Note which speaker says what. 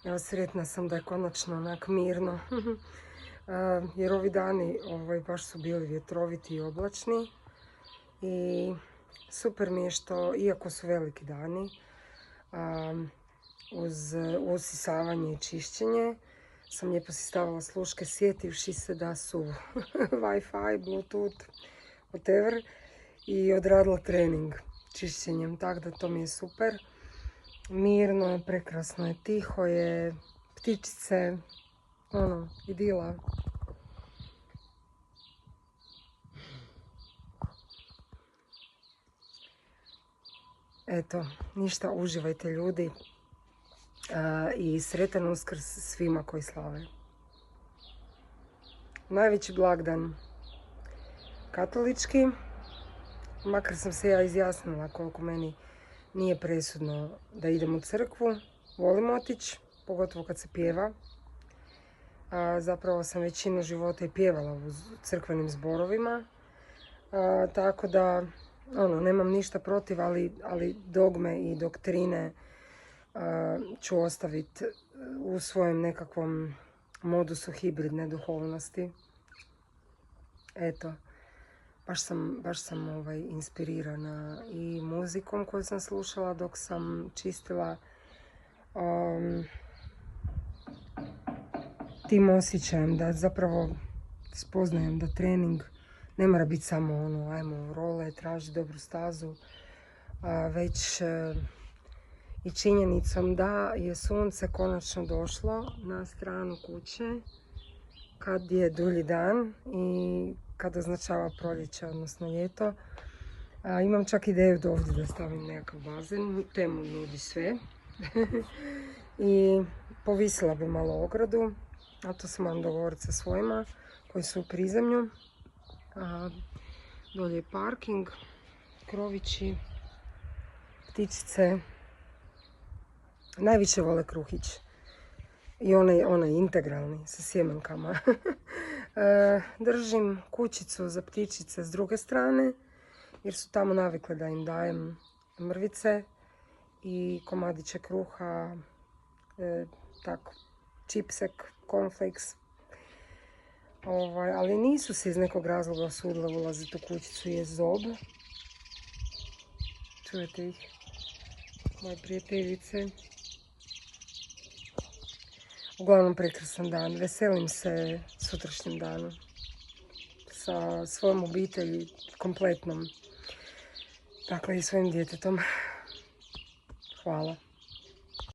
Speaker 1: Evo, sretna sam da je konačno onak mirno. Jer ovi dani baš su bili vjetroviti i oblačni. I super mi je što, iako su veliki dani, uz usisavanje i čišćenje, sam lijepo si stavila sluške sjetivši se da su Wi-Fi, Bluetooth, whatever, i odradila trening čišćenjem, tako da to mi je super. Mirno je, prekrasno je, tiho je, ptičice, idila. Eto, ništa, uživajte ljudi i sretan Uskrs svima koji slave. Najveći blagdan katolički, makar sam se ja izjasnila koliko meni nije presudno da idem u crkvu, volim otići, pogotovo kad se pjeva. Zapravo sam većinu života i pjevala u crkvenim zborovima, tako da nemam ništa protiv, ali dogme i doktrine ću ostaviti u svojem nekakvom modusu hibridne duhovnosti. Eto, baš sam inspirirana i muzikom koju sam slušala dok sam čistila, tim osjećajem da zapravo spoznajem da trening ne mora biti samo ajmo role, traži dobru stazu, već i činjenicom da je sunce konačno došlo na stranu kuće kad je dulji dan i kad označava proljeće, odnosno ljeto. Imam čak ideju da ovdje da stavim nekakav bazen, temu nudi sve. I povisila bi malo ogradu, a to se moram dogovoriti sa svojima koji su u prizemlju. Dolje je parking, krovići, ptičice. Najviše vole kruhić. I onaj integralni sa sjemenkama. Držim kućicu za ptičice s druge strane, jer su tamo navikle da im dajem mrvice i komadiće kruha, tako, čipsek, cornflakes. Ali nisu se iz nekog razloga osudile ulaziti u kućicu, je zob. Čujete ih, moje prijateljice. Uglavnom prekrasan dan, veselim se sutrašnjem danu sa svojom obitelji, kompletnom, dakle i svojim djetetom. Hvala.